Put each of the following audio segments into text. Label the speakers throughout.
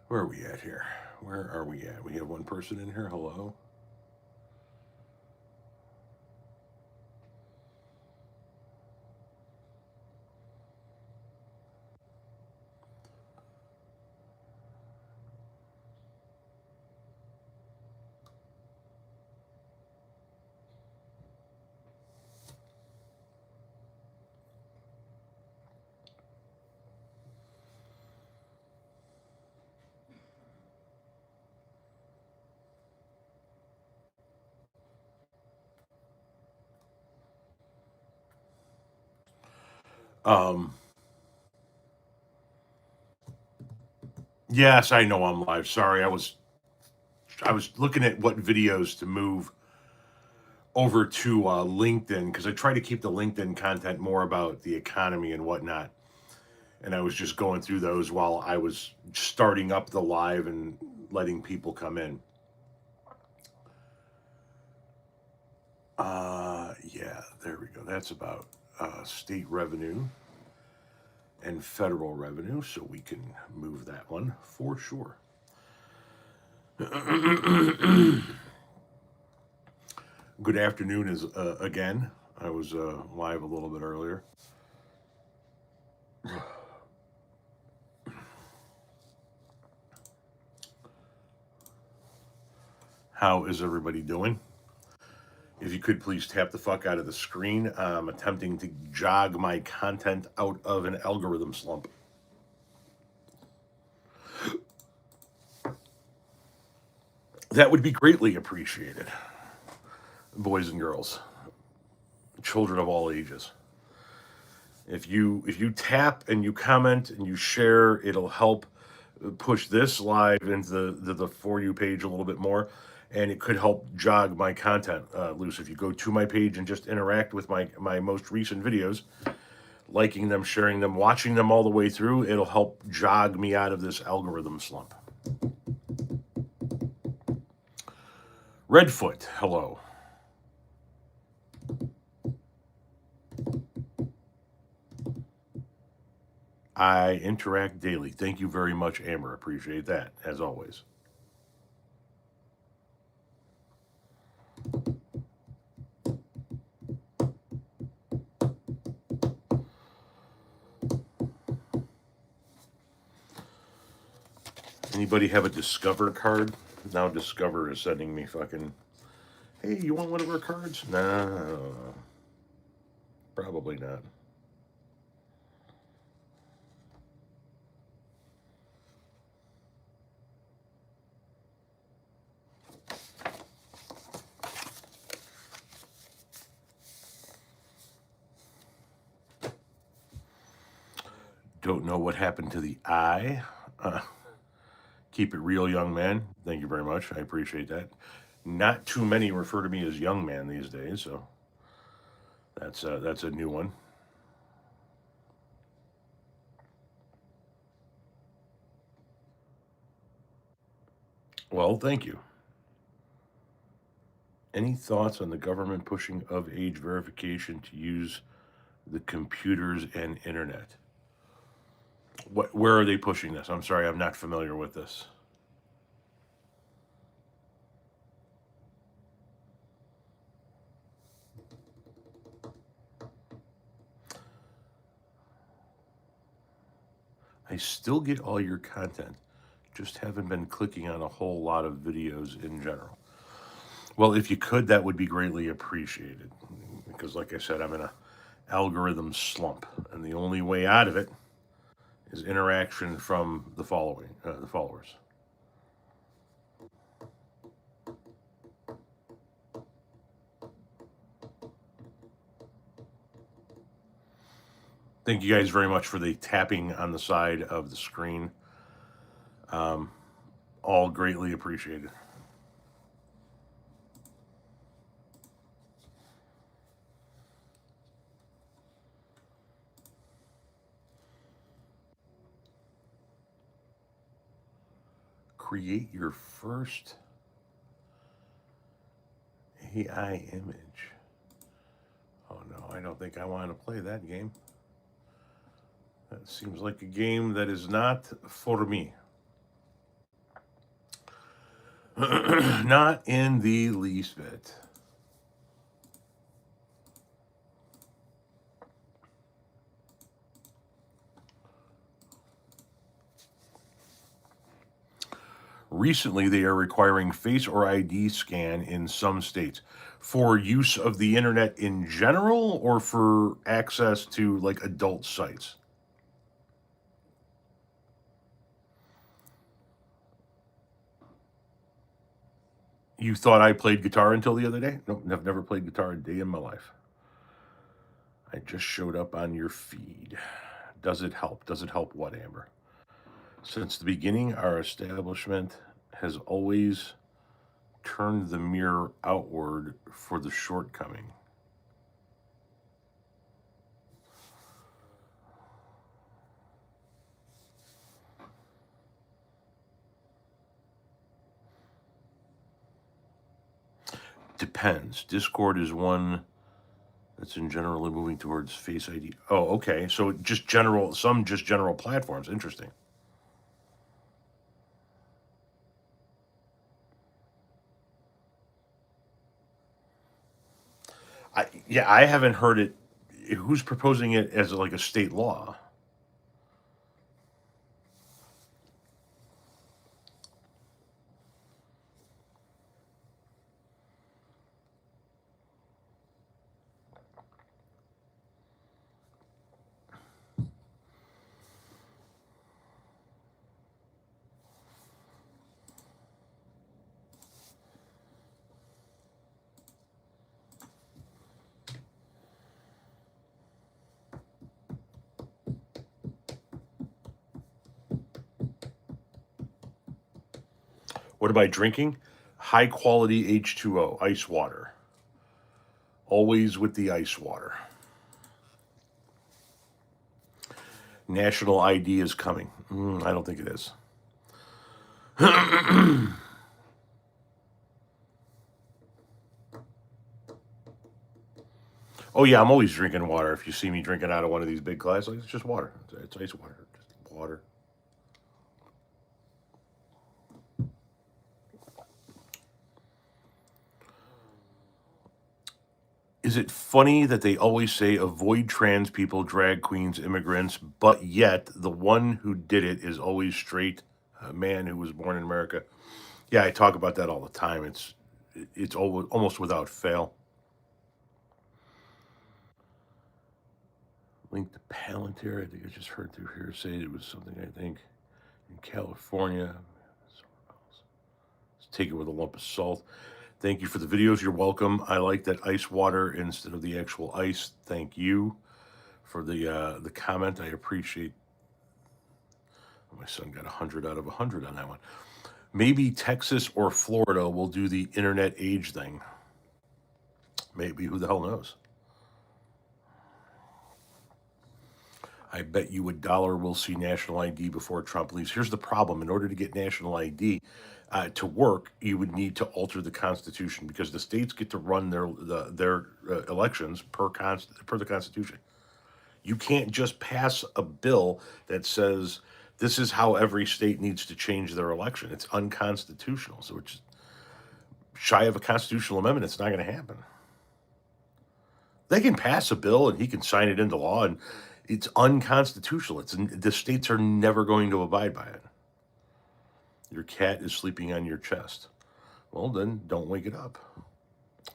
Speaker 1: Where are we at here? Where are we at? We have one person in here. Hello. Um, yes, I know I'm live. Sorry, I was looking at what videos to move over to LinkedIn because I try to keep the LinkedIn content more about the economy and whatnot. And I was just going through those while I was starting up the live and letting people come in. Yeah, there we go. That's about state revenue and federal revenue, so we can move that one for sure. Good afternoon is again. I was live a little bit earlier. How is everybody doing? If you could please tap the fuck out of the screen. I'm attempting to jog my content out of an algorithm slump. That would be greatly appreciated, boys and girls, children of all ages. If you tap and you comment and you share, it'll help push this live into the For You page a little bit more, and it could help jog my content loose. If you go to my page and just interact with my most recent videos, liking them, sharing them, watching them all the way through, it'll help jog me out of this algorithm slump. Redfoot, hello. I interact daily. Thank you very much, Amber. Appreciate that, as always. Anybody have a Discover card? Now Discover is sending me fucking, hey, you want one of our cards? Nah, probably not. Don't know what happened to the eye. Uh, Keep it real, young man. Thank you very much. I appreciate that. Not too many refer to me as young man these days, so that's a new one. Well, thank you. Any thoughts on the government pushing of age verification to use the computers and internet? Where are they pushing this? I'm sorry, I'm not familiar with this. I still get all your content. Just haven't been clicking on a whole lot of videos in general. Well, if you could, that would be greatly appreciated. Because, like I said, I'm in a algorithm slump, and the only way out of it is interaction from the followers. Thank you guys very much for the tapping on the side of the screen. All greatly appreciated. Create your first AI image. Oh no, I don't think I want to play that game. That seems like a game that is not for me. Not in the least bit. Recently, they are requiring face or ID scan in some states for use of the internet in general or for access to like adult sites. You thought I played guitar until the other day? Nope, I've never played guitar a day in my life. I just showed up on your feed. Does it help? Does it help what, Amber? Since the beginning, our establishment has always turned the mirror outward for the shortcoming. Depends. Discord is one that's in generally moving towards Face ID. Oh, okay. So just general, some just general platforms. Interesting. I haven't heard it. Who's proposing it as like a state law? What am I drinking? High quality H2O, ice water. Always with the ice water. National ID is coming. I don't think it is. Oh yeah, I'm always drinking water. If you see me drinking out of one of these big glasses, it's just water. It's ice water. Just water. Is it funny that they always say avoid trans people, drag queens, immigrants, but yet the one who did it is always straight, a man who was born in America? Yeah, I talk about that all the time. It's almost without fail. Link to Palantir. I think I just heard through here say it was something, I think, in California. Let's take it with a lump of salt. Thank you for the videos. You're welcome. I like that ice water instead of the actual ice. Thank you for the comment. I appreciate. My son got 100 out of 100 on that one. Maybe Texas or Florida will do the internet age thing. Maybe. Who the hell knows? I bet you $1 we'll see national ID before Trump leaves. Here's the problem. In order to get national ID to work, you would need to alter the Constitution because the states get to run their elections per the Constitution. You can't just pass a bill that says this is how every state needs to change their election. It's unconstitutional. So it's shy of a constitutional amendment. It's not going to happen. They can pass a bill and he can sign it into law, and it's unconstitutional. The states are never going to abide by it. Your cat is sleeping on your chest. Well, then don't wake it up.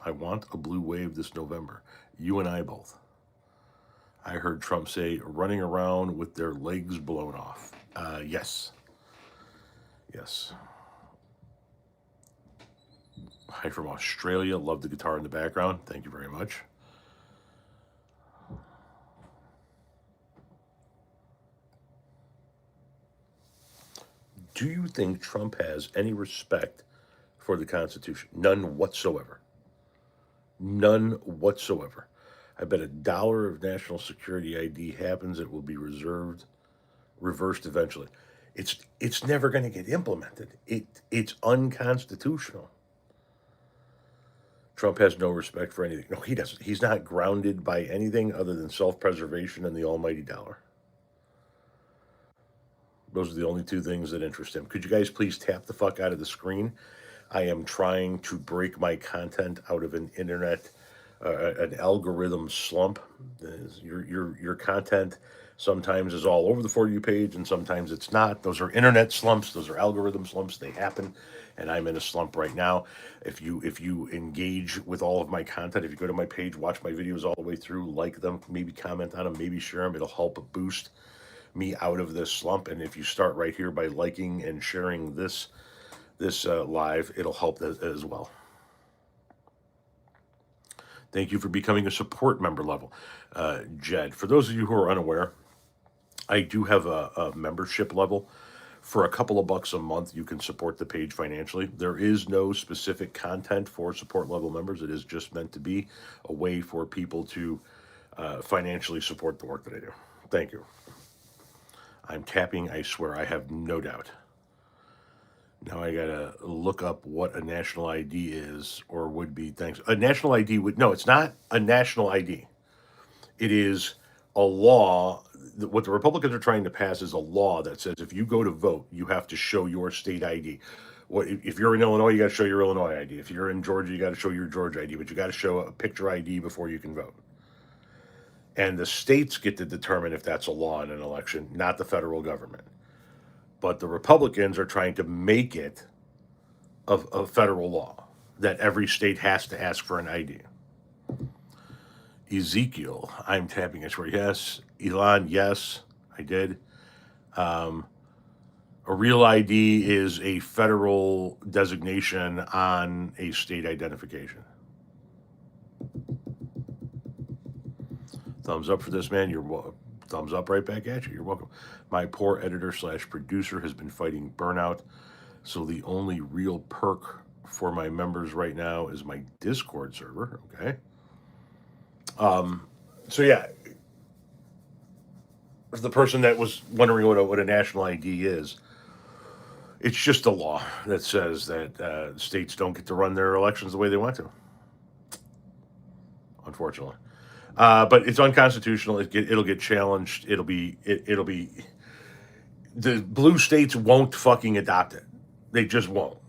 Speaker 1: I want a blue wave this November. You and I both. I heard Trump say running around with their legs blown off. Yes. Yes. Hi from Australia. Love the guitar in the background. Thank you very much. Do you think Trump has any respect for the Constitution? None whatsoever. None whatsoever. I bet $1 of national security ID happens, it will be reversed eventually. It's never going to get implemented. It's unconstitutional. Trump has no respect for anything. No, he doesn't. He's not grounded by anything other than self-preservation and the almighty dollar. Those are the only two things that interest him. Could you guys please tap the fuck out of the screen? I am trying to break my content out of an algorithm slump. Your content sometimes is all over the For You page, and sometimes it's not. Those are internet slumps. Those are algorithm slumps. They happen, and I'm in a slump right now. If you engage with all of my content, if you go to my page, watch my videos all the way through, like them, maybe comment on them, maybe share them, it'll help boost me out of this slump. And if you start right here by liking and sharing this live, it'll help as well. Thank you for becoming a support member level, Jed. For those of you who are unaware, I do have a membership level. For a couple of bucks a month, you can support the page financially. There is no specific content for support level members. It is just meant to be a way for people to financially support the work that I do. Thank you. I'm tapping, I swear, I have no doubt. Now I gotta look up what a national ID is or would be. Thanks. A national ID would, no, it's not a national ID. It is a law. What the Republicans are trying to pass is a law that says if you go to vote, you have to show your state ID. What if you're in Illinois, you got to show your Illinois ID. If you're in Georgia, you got to show your Georgia ID. But you got to show a picture ID before you can vote. And the states get to determine if that's a law in an election, not the federal government. But the Republicans are trying to make it a federal law that every state has to ask for an ID. Ezekiel, I'm tapping. I swear, yes. Elon, yes, I did. A real ID is a federal designation on a state identification. Thumbs up for this, man. Thumbs up right back at you. You're welcome. My poor editor/producer has been fighting burnout, so the only real perk for my members right now is my Discord server. Okay. So yeah, for the person that was wondering what a national ID is, it's just a law that says that states don't get to run their elections the way they want to. Unfortunately. But it's unconstitutional. It'll get challenged. It'll be the blue states won't fucking adopt it. They just won't.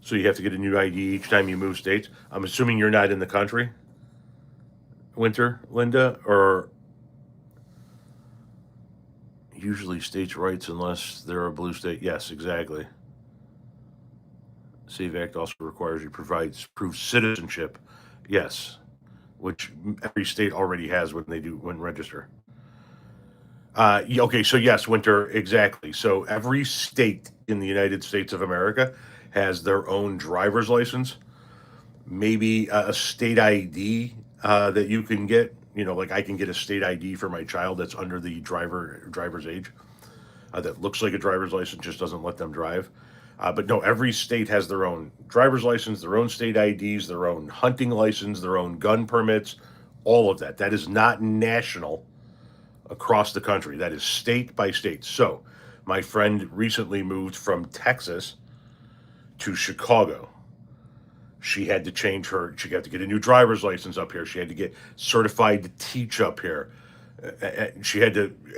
Speaker 1: So you have to get a new ID each time you move states. I'm assuming you're not in the country, Linda, or usually states' rights unless they're a blue state. Yes, exactly. SAVE Act also requires you prove citizenship. Yes, which every state already has when register. Okay, so yes, Winter, exactly. So every state in the United States of America has their own driver's license, maybe a state ID that you can get. Like I can get a state ID for my child that's under the driver's age that looks like a driver's license, just doesn't let them drive. But no, every state has their own driver's license, their own state IDs, their own hunting license, their own gun permits, all of that. That is not national across the country. That is state by state. So my friend recently moved from Texas to Chicago. She had to she got to get a new driver's license up here. She had to get certified to teach up here.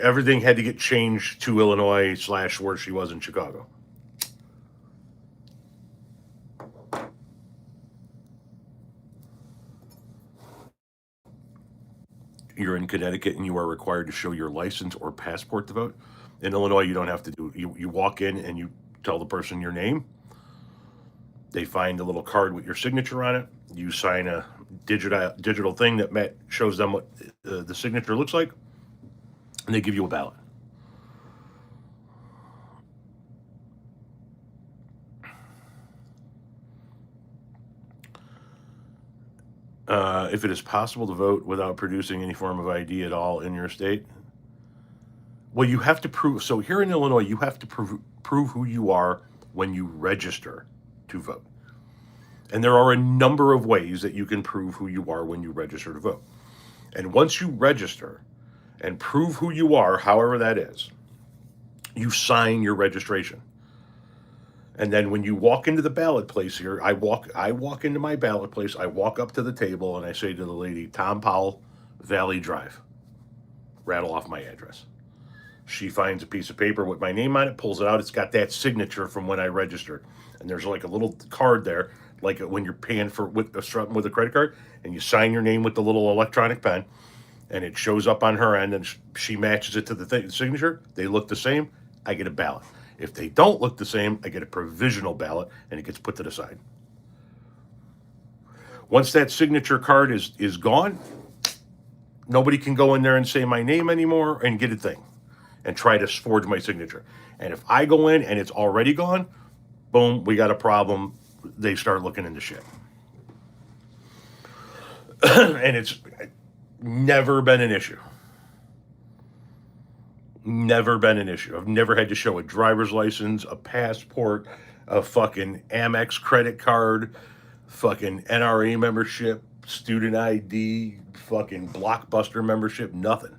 Speaker 1: Everything had to get changed to Illinois / where she was in Chicago. you're in Connecticut and you are required to show your license or passport to vote. In Illinois, you don't have to do. You walk in and you tell the person your name. They find a little card with your signature on it. You sign a digital thing that shows them what the signature looks like, and they give you a ballot. If it is possible to vote without producing any form of ID at all in your state, well, you have to prove. So here in Illinois, you have to prove who you are when you register to vote. And there are a number of ways that you can prove who you are when you register to vote. And once you register and prove who you are, however that is, you sign your registration. And then when you walk into the ballot place here, I walk into my ballot place, I walk up to the table and I say to the lady, Tom Powell, Valley Drive. Rattle off my address. She finds a piece of paper with my name on it, pulls it out. It's got that signature from when I registered. And there's like a little card there, like when you're paying for with a credit card, and you sign your name with the little electronic pen, and it shows up on her end, and she matches it to the signature. They look the same. I get a ballot. If they don't look the same, I get a provisional ballot, and it gets put to the side. Once that signature card is gone, nobody can go in there and say my name anymore and get a thing and try to forge my signature. And if I go in and it's already gone, boom, we got a problem. They start looking into shit. And it's never been an issue. Never been an issue. I've never had to show a driver's license, a passport, a fucking Amex credit card, fucking NRA membership, student ID, fucking Blockbuster membership, nothing.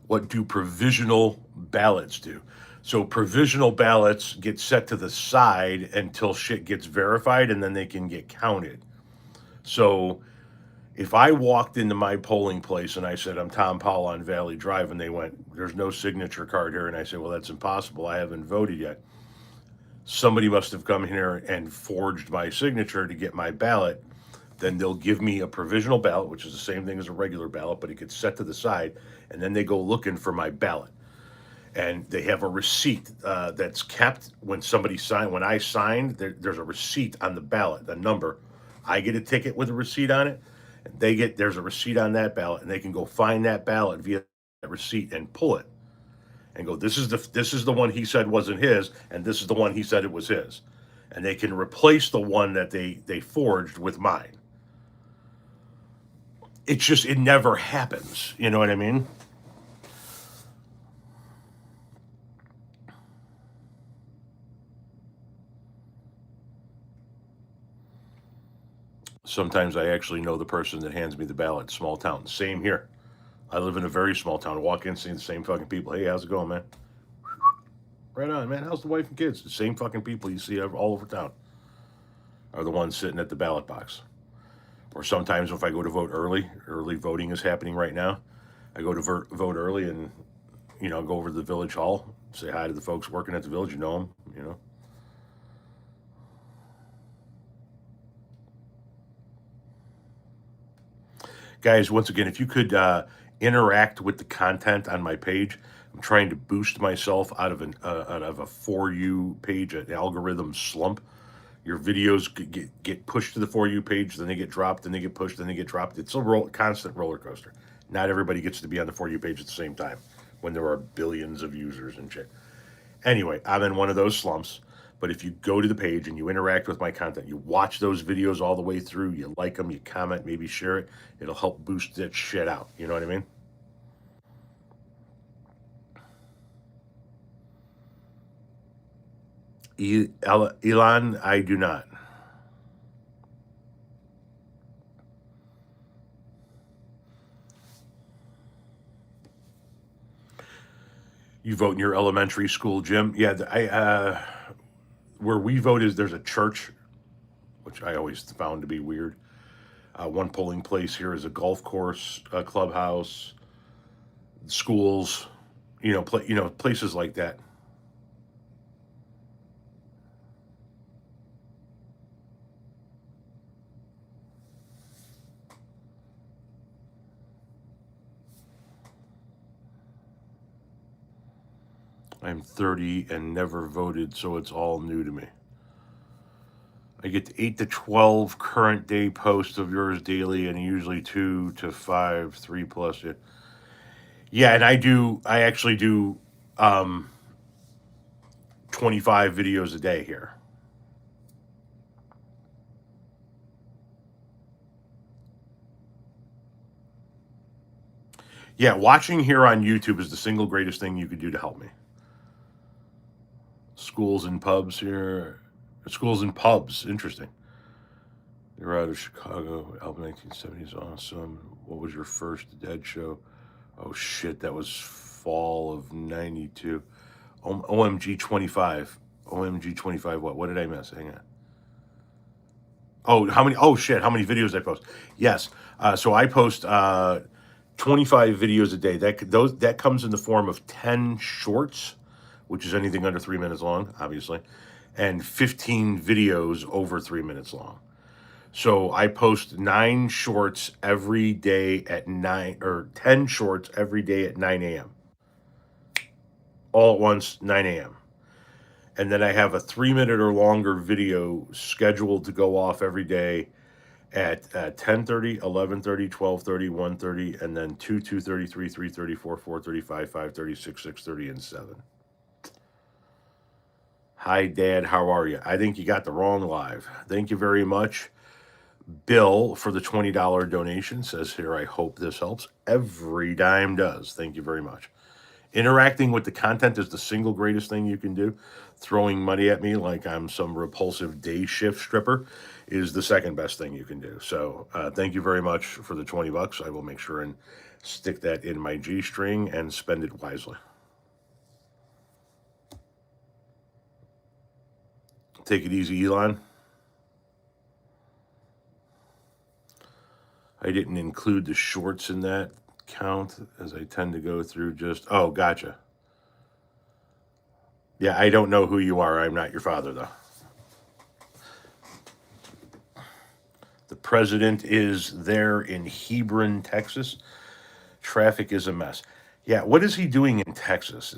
Speaker 1: What do provisional ballots do? So provisional ballots get set to the side until shit gets verified, and then they can get counted. So if I walked into my polling place and I said, I'm Tom Powell on Valley Drive, and they went, there's no signature card here, and I said, well, that's impossible. I haven't voted yet. Somebody must have come here and forged my signature to get my ballot. Then they'll give me a provisional ballot, which is the same thing as a regular ballot, but it gets set to the side, and then they go looking for my ballot. And they have a receipt that's kept when somebody signed. When I signed, there's a receipt on the ballot, the number. I get a ticket with a receipt on it. And there's a receipt on that ballot, and they can go find that ballot via that receipt and pull it, and go, this is the one he said wasn't his, and this is the one he said it was his, and they can replace the one that they forged with mine. It's just it never happens. You know what I mean? Sometimes I actually know the person that hands me the ballot. Small town. Same here. I live in a very small town. I walk in, see the same fucking people. Hey, how's it going, man? Right on, man. How's the wife and kids? The same fucking people you see all over town are the ones sitting at the ballot box. Or sometimes if I go to vote early voting is happening right now. I go to vote early and, go over to the village hall, say hi to the folks working at the village. You know them. Guys, once again, if you could interact with the content on my page, I'm trying to boost myself out of a For You page, an algorithm slump. Your videos get pushed to the For You page, then they get dropped, then they get pushed, then they get dropped. It's a constant roller coaster. Not everybody gets to be on the For You page at the same time when there are billions of users and shit. Anyway, I'm in one of those slumps. But if you go to the page and you interact with my content, you watch those videos all the way through, you like them, you comment, maybe share it, it'll help boost that shit out. You know what I mean? Elon, I do not. You vote in your elementary school gym? Yeah, where we vote is there's a church, which I always found to be weird. One polling place here is a golf course, a clubhouse, schools, places like that. I'm 30 and never voted, so it's all new to me. I get 8 to 12 current day posts of yours daily, and usually 2 to 5, 3 plus. Yeah, yeah, and I actually do 25 videos a day here. Yeah, watching here on YouTube is the single greatest thing you could do to help me. Schools and pubs here. Schools and pubs, interesting. You're out of Chicago, album 1970s, awesome. What was your first Dead show? Oh shit, that was fall of 92. OMG 25. OMG 25 what? What did I miss? Hang on. Oh, how many? Oh shit, how many videos I post? Yes. So I post 25 videos a day. That comes in the form of 10 shorts, which is anything under 3 minutes long, obviously, and 15 videos over 3 minutes long. So I post 9 shorts every day at 9, or 10 shorts every day at 9 a.m. All at once, 9 a.m. And then I have a 3 minute or longer video scheduled to go off every day at 10:30, 11:30, 12:30, 1:30, and then 2, 2:30, 3, 3:30, 4, 4:30, 5, 5:30, 6, 6:30, and 7. Hi, Dad. How are you? I think you got the wrong live. Thank you very much. Bill for the $20 donation says here, I hope this helps. Every dime does. Thank you very much. Interacting with the content is the single greatest thing you can do. Throwing money at me like I'm some repulsive day shift stripper is the second best thing you can do. So thank you very much for the $20. I will make sure and stick that in my G string and spend it wisely. Take it easy, Elon. I didn't include the shorts in that count as I tend to go through just. Oh, gotcha. Yeah, I don't know who you are. I'm not your father, though. The president is there in Hebron, Texas. Traffic is a mess. Yeah, what is he doing in Texas?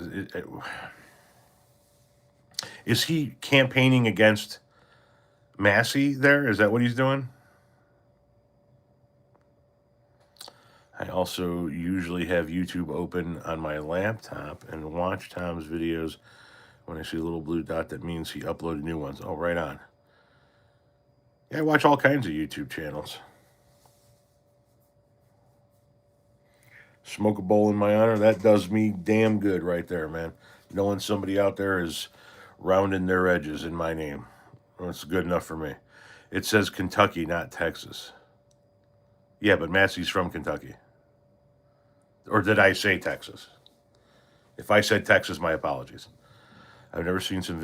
Speaker 1: Is he campaigning against Massey there? Is that what he's doing? I also usually have YouTube open on my laptop and watch Tom's videos. When I see a little blue dot, that means he uploaded new ones. Oh, right on. Yeah, I watch all kinds of YouTube channels. Smoke a bowl in my honor. That does me damn good right there, man. Knowing somebody out there is rounding their edges in my name. That's good enough for me. It says Kentucky, not Texas. Yeah, but Massey's from Kentucky. Or did I say Texas? If I said Texas, my apologies. I've seen some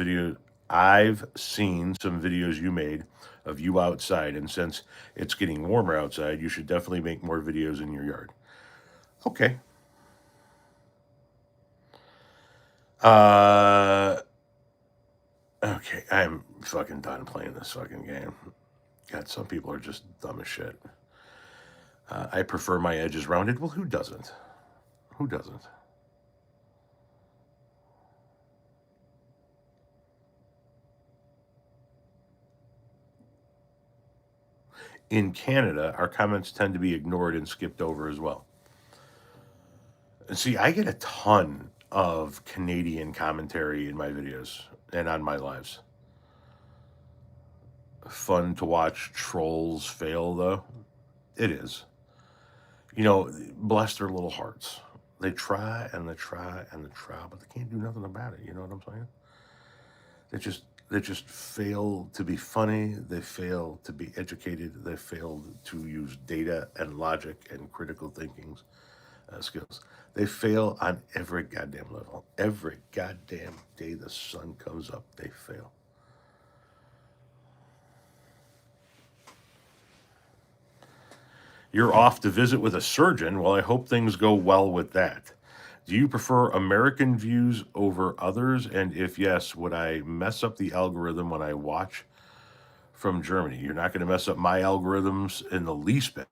Speaker 1: videos you made of you outside, and since it's getting warmer outside, you should definitely make more videos in your yard. Okay. Okay, I'm fucking done playing this fucking game. God, some people are just dumb as shit. I prefer my edges rounded. Well, who doesn't? Who doesn't? In Canada, our comments tend to be ignored and skipped over as well. And see, I get a ton of Canadian commentary in my videos and on my lives. Fun to watch trolls fail, though. It is. You know, bless their little hearts. They try and they try and they try, but they can't do nothing about it. You know what I'm saying? They just fail to be funny. They fail to be educated. They fail to use data and logic and critical thinking skills. They fail on every goddamn level. Every goddamn day the sun comes up, they fail. You're off to visit with a surgeon. Well, I hope things go well with that. Do you prefer American views over others? And if yes, would I mess up the algorithm when I watch from Germany? You're not going to mess up my algorithms in the least bit.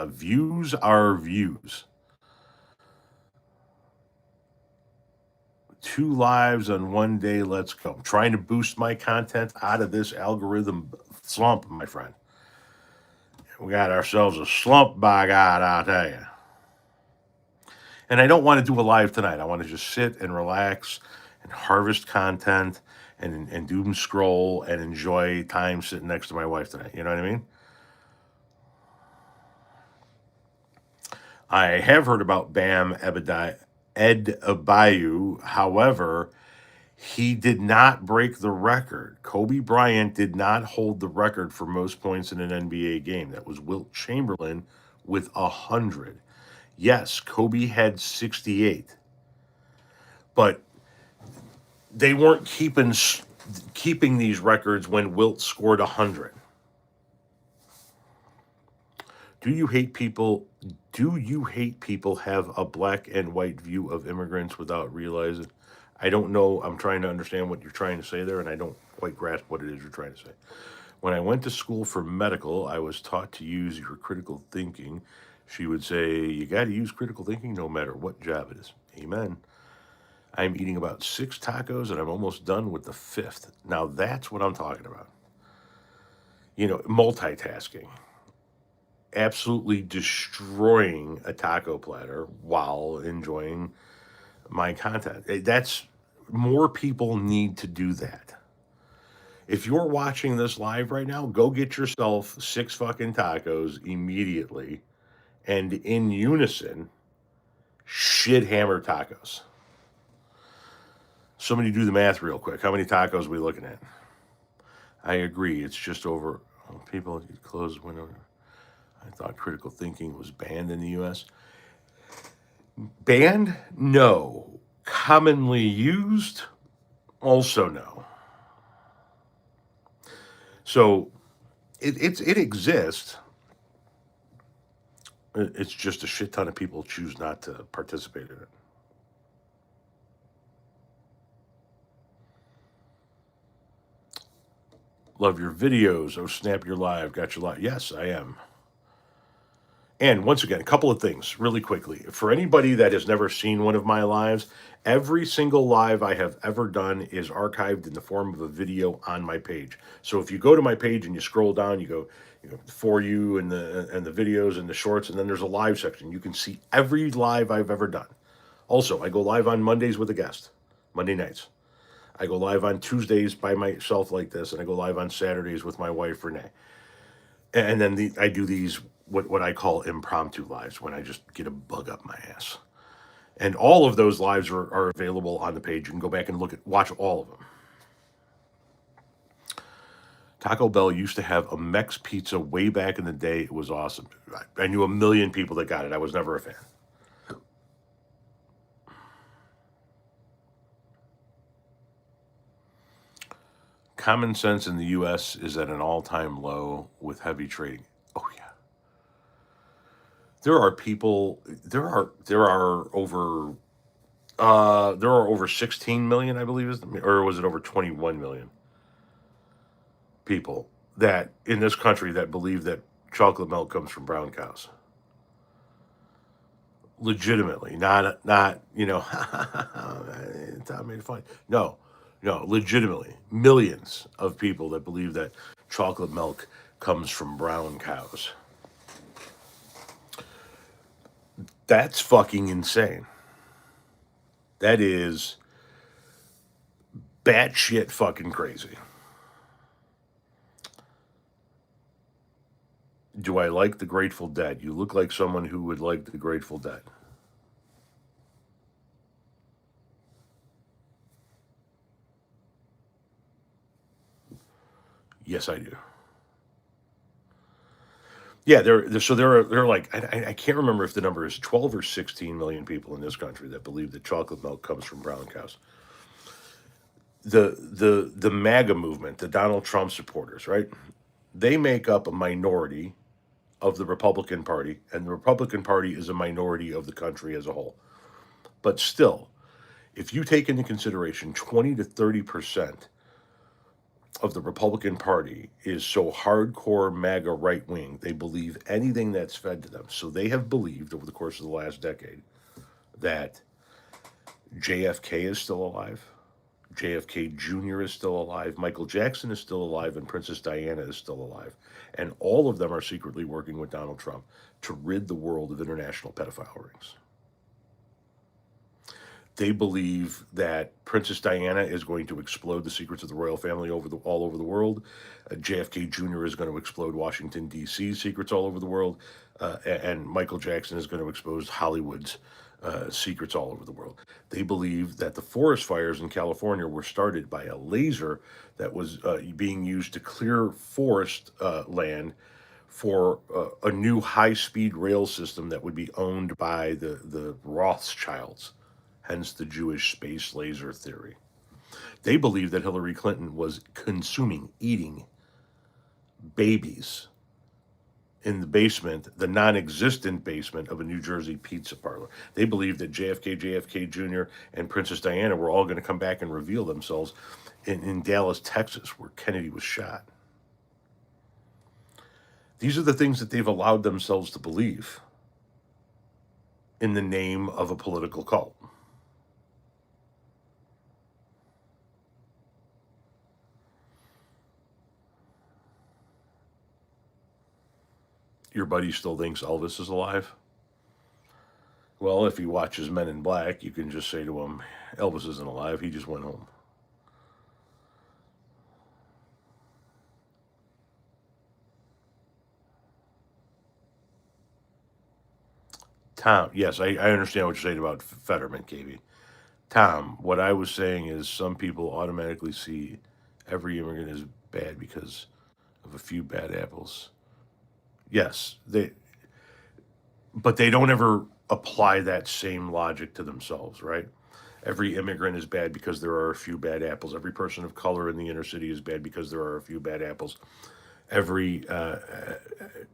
Speaker 1: Views are views. 2 lives on one day. Let's go. I'm trying to boost my content out of this algorithm slump, my friend. We got ourselves a slump, by God, I'll tell you. And I don't want to do a live tonight. I want to just sit and relax and harvest content and doom scroll and enjoy time sitting next to my wife tonight. You know what I mean? I have heard about Bam Ed Abayu. However, he did not break the record. Kobe Bryant did not hold the record for most points in an NBA game. That was Wilt Chamberlain with 100. Yes, Kobe had 68, but they weren't keeping these records when Wilt scored 100. Do you hate people? Do you hate people have a black and white view of immigrants without realizing? I don't know. I'm trying to understand what you're trying to say there, and I don't quite grasp what it is you're trying to say. When I went to school for medical, I was taught to use your critical thinking. She would say, you got to use critical thinking no matter what job it is. Amen. I'm eating about 6 tacos and I'm almost done with the 5th. Now that's what I'm talking about. Multitasking. Absolutely destroying a taco platter while enjoying my content. That's more people need to do that. If you're watching this live right now, go get yourself 6 fucking tacos immediately and in unison shit hammer tacos. Somebody do the math real quick. How many tacos are we looking at? I agree. It's just over. People closed window. I thought critical thinking was banned in the U.S. Banned? No. Commonly used? Also no. So it exists. It's just a shit ton of people choose not to participate in it. Love your videos. Oh, snap, you're live. Got your live. Yes, I am. And once again, a couple of things really quickly. For anybody that has never seen one of my lives, every single live I have ever done is archived in the form of a video on my page. So if you go to my page and you scroll down, you go for you and the videos and the shorts, and then there's a live section. You can see every live I've ever done. Also, I go live on Mondays with a guest, Monday nights. I go live on Tuesdays by myself like this, and I go live on Saturdays with my wife, Renee. And then I do these, what I call impromptu lives, when I just get a bug up my ass. And all of those lives are available on the page. You can go back and watch all of them. Taco Bell used to have a Mex pizza way back in the day. It was awesome. I knew a million people that got it. I was never a fan. Common sense in the U.S. is at an all-time low with heavy trading. Oh yeah. There are people. There are over 16 million, I believe, or was it over 21 million people that in this country that believe that chocolate milk comes from brown cows. Legitimately, not Tom made fun. No, legitimately, millions of people that believe that chocolate milk comes from brown cows. That's fucking insane. That is batshit fucking crazy. Do I like the Grateful Dead? You look like someone who would like the Grateful Dead. Yes, I do. Yeah, there are like I can't remember if the number is 12 or 16 million people in this country that believe that chocolate milk comes from brown cows. The MAGA movement, the Donald Trump supporters, right? They make up a minority of the Republican Party, and the Republican Party is a minority of the country as a whole. But still, if you take into consideration 20 to 30% of the Republican Party is so hardcore MAGA right wing, they believe anything that's fed to them. So they have believed over the course of the last decade that JFK is still alive. JFK Jr. is still alive. Michael Jackson is still alive, and Princess Diana is still alive. And all of them are secretly working with Donald Trump to rid the world of international pedophile rings. They believe that Princess Diana is going to explode the secrets of the royal family all over the world. JFK Jr. is going to explode Washington, D.C. secrets all over the world. And Michael Jackson is going to expose Hollywood's secrets all over the world. They believe that the forest fires in California were started by a laser that was being used to clear forest land for a new high-speed rail system that would be owned by the Rothschilds, hence the Jewish space laser theory. They believe that Hillary Clinton was eating babies in the basement, the non-existent basement of a New Jersey pizza parlor. They believe that JFK Jr., and Princess Diana were all going to come back and reveal themselves in Dallas, Texas, where Kennedy was shot. These are the things that they've allowed themselves to believe in the name of a political cult. Your buddy still thinks Elvis is alive? Well, if he watches Men in Black, you can just say to him, Elvis isn't alive, he just went home. Tom, yes, I understand what you're saying about Fetterman, KB. Tom, what I was saying is some people automatically see every immigrant as bad because of a few bad apples. Yes, but they don't ever apply that same logic to themselves, right? Every immigrant is bad because there are a few bad apples. Every person of color in the inner city is bad because there are a few bad apples. Every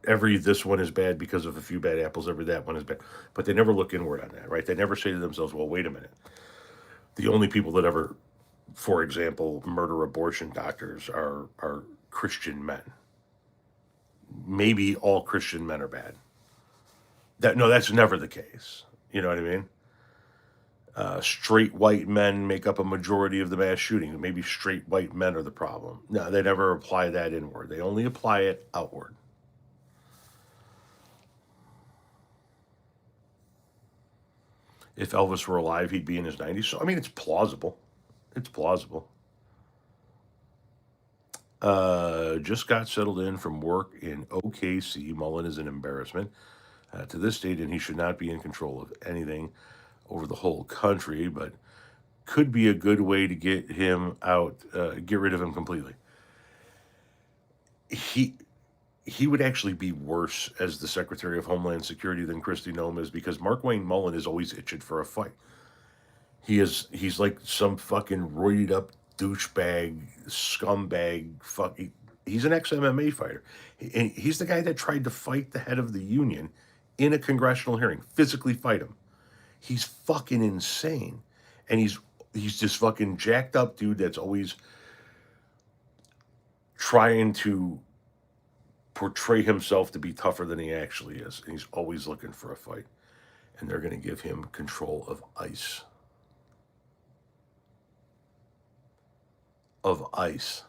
Speaker 1: this one is bad because of a few bad apples. Every that one is bad, but they never look inward on that, right? They never say to themselves, "Well, wait a minute." The only people that ever, for example, murder abortion doctors are Christian men. Maybe all Christian men are bad. That's never the case. You know what I mean? Straight white men make up a majority of the mass shootings. Maybe straight white men are the problem. No, they never apply that inward. They only apply it outward. If Elvis were alive, he'd be in his 90s. So, I mean, it's plausible. It's plausible. Just got settled in from work in OKC. Mullen is an embarrassment to this date, and he should not be in control of anything over the whole country, but could be a good way to get him out, get rid of him completely. He would actually be worse as the Secretary of Homeland Security than Kristi Noem is, because Mark Wayne Mullen is always itching for a fight. He's like some fucking roided up douchebag, scumbag, he's an ex-MMA fighter. And he's the guy that tried to fight the head of the union in a congressional hearing, physically fight him. He's fucking insane. And he's this fucking jacked up dude that's always trying to portray himself to be tougher than he actually is. And he's always looking for a fight. And they're going to give him control of ICE. Of ICE.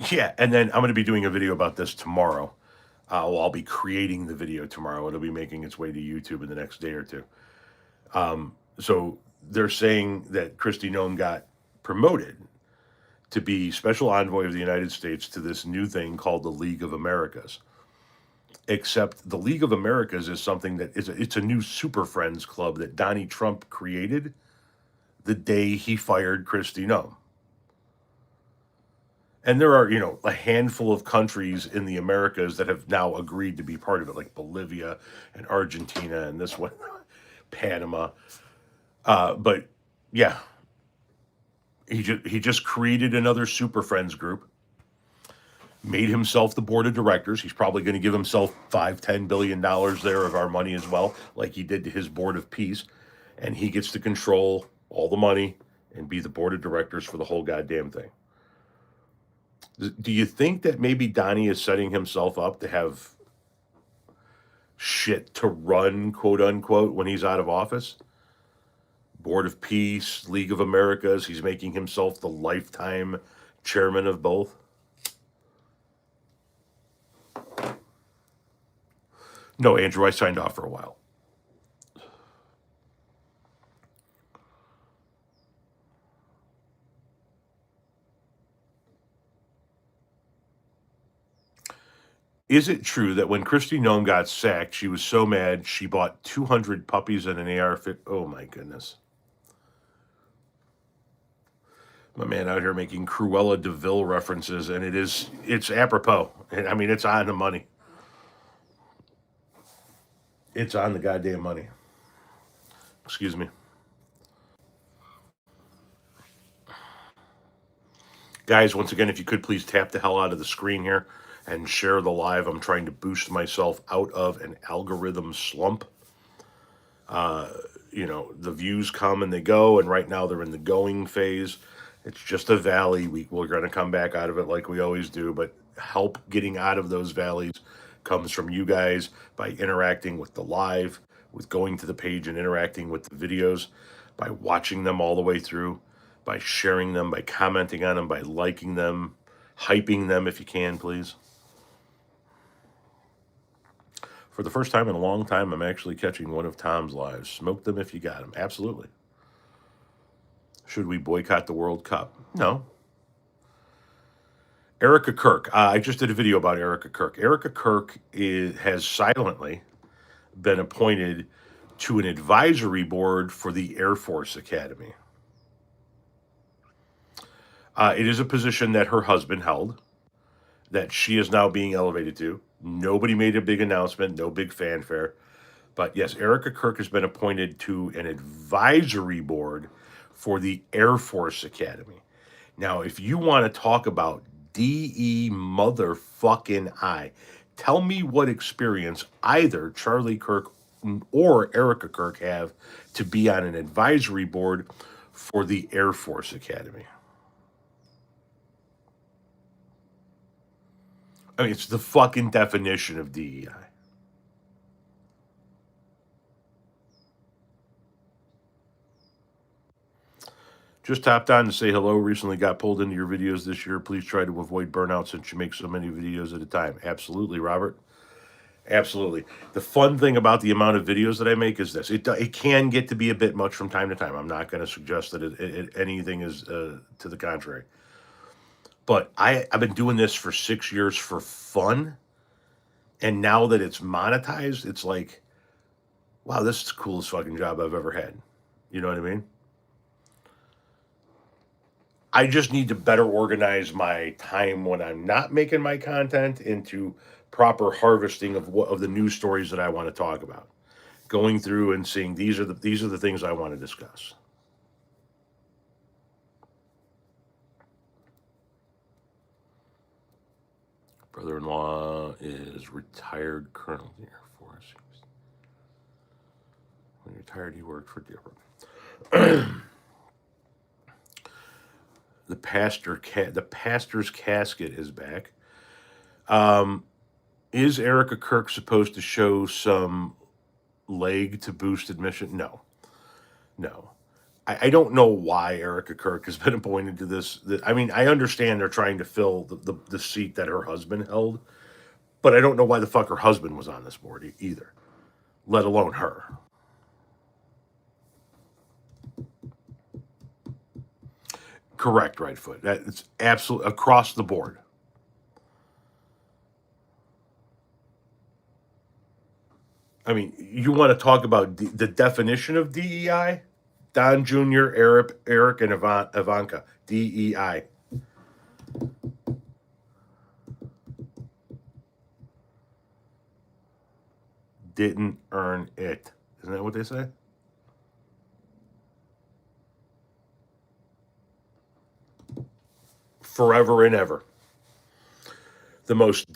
Speaker 1: Yeah, and then I'm going to be doing a video about this tomorrow. I'll be creating the video tomorrow. It'll be making its way to YouTube in the next day or two. So they're saying that Kristi Noem got promoted to be special envoy of the United States to this new thing called the League of Americas. Except the League of Americas is something that it's a new Super Friends club that Donnie Trump created the day he fired Kristi Noem. And there are, a handful of countries in the Americas that have now agreed to be part of it, like Bolivia and Argentina and this one, Panama. But yeah, he just created another Super Friends group, made himself the board of directors. He's probably going to give himself $5-10 billion there of our money as well, like he did to his board of peace. And he gets to control all the money and be the board of directors for the whole goddamn thing. Do you think that maybe Donnie is setting himself up to have shit to run, quote unquote, when he's out of office? Board of Peace, League of Americas. He's making himself the lifetime chairman of both. No, Andrew, I signed off for a while. Is it true that when Kristi Noem got sacked, she was so mad she bought 200 puppies and an AR-15? Oh my goodness. My man out here making Cruella de Vil references, and it's apropos. I mean, it's on the money. It's on the goddamn money. Excuse me. Guys, once again, if you could please tap the hell out of the screen here and share the live. I'm trying to boost myself out of an algorithm slump. The views come and they go, and right now they're in the going phase. It's just a valley. We're going to come back out of it like we always do, but help getting out of those valleys comes from you guys by interacting with the live, with going to the page and interacting with the videos, by watching them all the way through, by sharing them, by commenting on them, by liking them, hyping them if you can, please. For the first time in a long time, I'm actually catching one of Tom's lives. Smoke them if you got them. Absolutely. Should we boycott the World Cup? No. Erica Kirk. I just did a video about Erica Kirk. Erica Kirk has silently been appointed to an advisory board for the Air Force Academy. It is a position that her husband held, that she is now being elevated to. Nobody made a big announcement, no big fanfare. But yes, Erica Kirk has been appointed to an advisory board for the Air Force Academy. Now, if you want to talk about DE motherfucking I, tell me what experience either Charlie Kirk or Erica Kirk have to be on an advisory board for the Air Force Academy. I mean, it's the fucking definition of DEI. Just tapped on to say hello. Recently got pulled into your videos this year. Please try to avoid burnout since you make so many videos at a time. Absolutely, Robert. Absolutely. The fun thing about the amount of videos that I make is this. It can get to be a bit much from time to time. I'm not going to suggest that anything is to the contrary. But I've been doing this for 6 years for fun. And now that it's monetized, it's like, wow, this is the coolest fucking job I've ever had. You know what I mean? I just need to better organize my time when I'm not making my content into proper harvesting of the news stories that I want to talk about. Going through and seeing these are the things I want to discuss. Brother-in-law is retired colonel in the Air Force. When he retired, he worked for different. The pastor's casket is back. Is Erica Kirk supposed to show some leg to boost admission? No. I don't know why Erica Kirk has been appointed to this. I mean, I understand they're trying to fill the seat that her husband held, but I don't know why the fuck her husband was on this board either, let alone her. Correct, right foot. It's absolutely across the board. I mean, you want to talk about the definition of DEI? Don Jr., Eric, and Ivanka. DEI. Didn't earn it. Isn't that what they say? Forever and ever. The most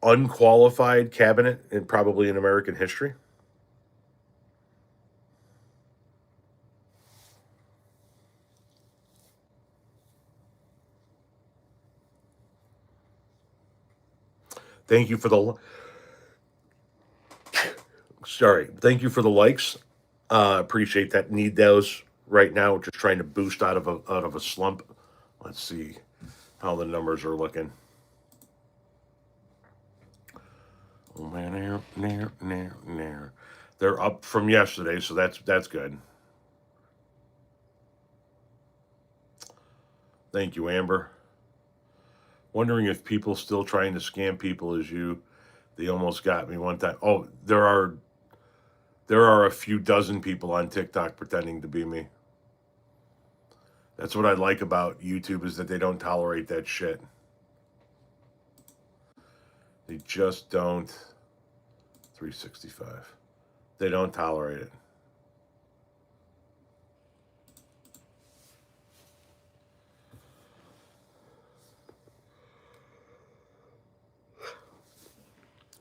Speaker 1: unqualified cabinet in probably in American history. Thank you for the sorry. Thank you for the likes. Appreciate that. Need those right now. Just trying to boost out of a slump. Let's see how the numbers are looking. Oh man, they're up from yesterday, so that's good. Thank you, Amber. Wondering if people still trying to scam people as you. They almost got me one time. Oh, there are a few dozen people on TikTok pretending to be me. That's what I like about YouTube is that they don't tolerate that shit. They just don't. 365. They don't tolerate it.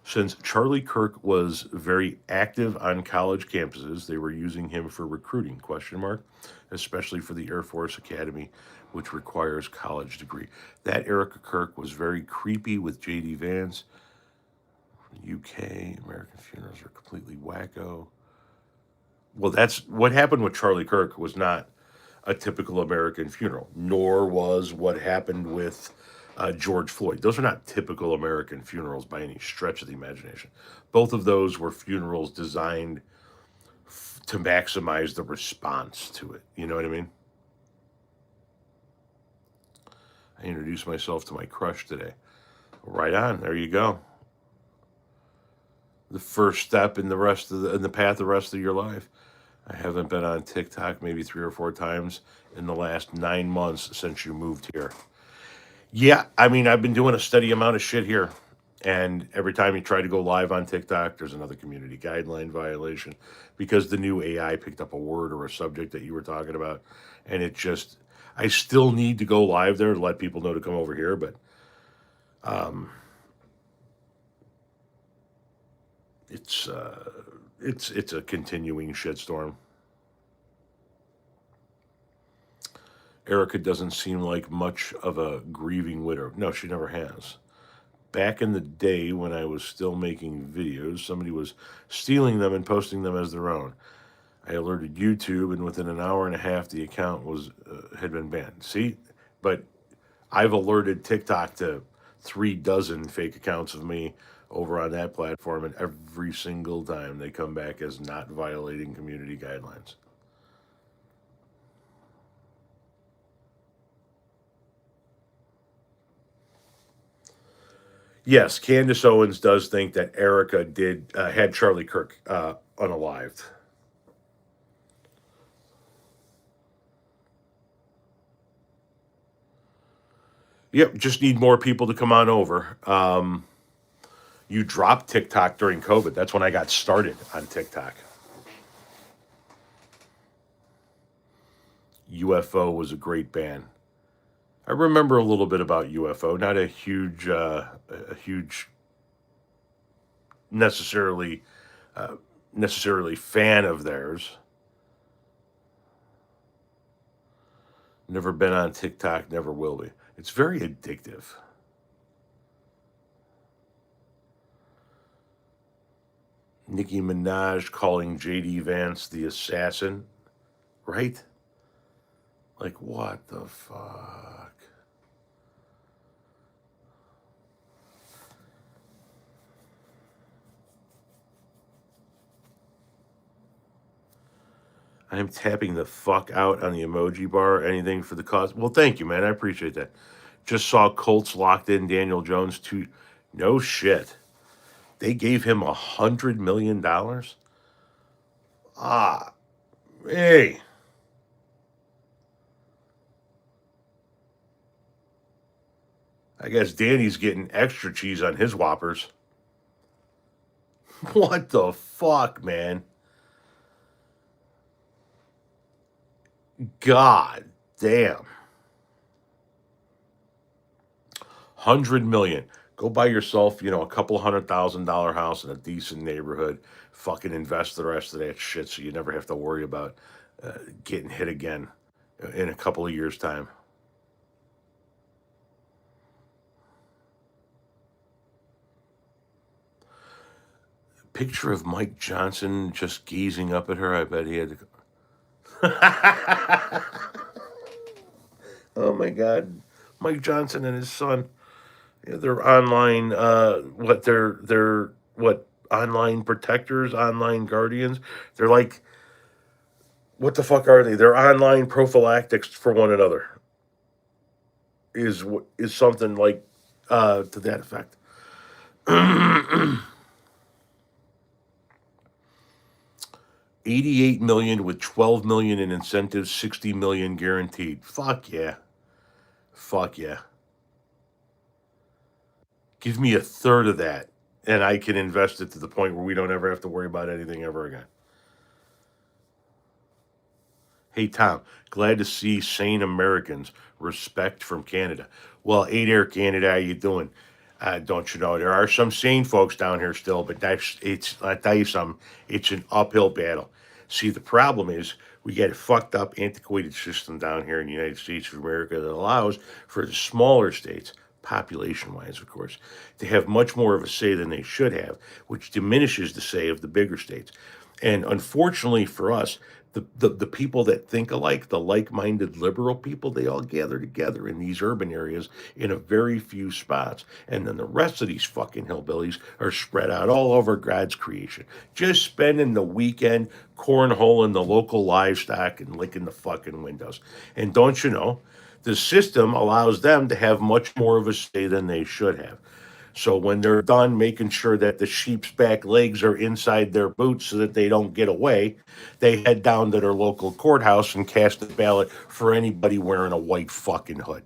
Speaker 1: Since Charlie Kirk was very active on college campuses, they were using him for recruiting, question mark, especially for the Air Force Academy, which requires college degree. That Erica Kirk was very creepy with JD Vance. UK, American funerals are completely wacko. Well, that's what happened with Charlie Kirk was not a typical American funeral, nor was what happened with George Floyd. Those are not typical American funerals by any stretch of the imagination. Both of those were funerals designed to maximize the response to it. You know what I mean? I introduced myself to my crush today. Right on. There you go. The first step in the path the rest of your life. I haven't been on TikTok maybe 3 or 4 times in the last 9 months since you moved here. Yeah, I mean, I've been doing a steady amount of shit here. And every time you try to go live on TikTok, there's another community guideline violation because the new AI picked up a word or a subject that you were talking about. And it just, I still need to go live there to let people know to come over here. But it's, uh, it's a continuing shitstorm. Erica doesn't seem like much of a grieving widow. No, she never has. Back in the day when I was still making videos, somebody was stealing them and posting them as their own. I alerted YouTube, and within an hour and a half, the account was had been banned. See, but I've alerted TikTok to 3 dozen fake accounts of me over on that platform, and every single time they come back as not violating community guidelines. Yes, Candace Owens does think that Erica did had Charlie Kirk unalived. Yep, just need more people to come on over. You dropped TikTok during COVID. That's when I got started on TikTok. UFO was a great band. I remember a little bit about UFO. Not a huge necessarily uh, necessarily fan of theirs. Never been on TikTok. Never will be. It's very addictive. Nicki Minaj calling JD Vance the assassin, right? Like what the fuck? I'm tapping the fuck out on the emoji bar. Anything for the cause? Well, thank you, man. I appreciate that. Just saw Colts locked in Daniel Jones to no shit. They gave him $100 million. Ah, hey, I guess Danny's getting extra cheese on his Whoppers. What the fuck, man? God damn. 100 million. Go buy yourself, a couple $100,000 house in a decent neighborhood. Fucking invest the rest of that shit so you never have to worry about getting hit again in a couple of years' time. Picture of Mike Johnson just gazing up at her. I bet he had to go. Oh my God, Mike Johnson and his son. Yeah, they're online. They're what, online protectors, online guardians. They're like, what the fuck are they? They're online prophylactics for one another. Is something like to that effect. 88 million with 12 million in incentives, 60 million guaranteed. Fuck yeah. Fuck yeah. Give me a third of that and I can invest it to the point where we don't ever have to worry about anything ever again. Hey Tom, glad to see sane Americans. Respect from Canada. Well, 8 Air Canada, how you doing? Don't you know there are some sane folks down here still, but I tell you something, it's an uphill battle. See, the problem is we get a fucked up, antiquated system down here in the United States of America that allows for the smaller states, population wise, of course, to have much more of a say than they should have, which diminishes the say of the bigger states. And unfortunately for us, the people that think alike, the like-minded liberal people, they all gather together in these urban areas in a very few spots. And then the rest of these fucking hillbillies are spread out all over God's creation, just spending the weekend cornholing the local livestock and licking the fucking windows. And don't you know, the system allows them to have much more of a say than they should have. So when they're done making sure that the sheep's back legs are inside their boots so that they don't get away, they head down to their local courthouse and cast a ballot for anybody wearing a white fucking hood.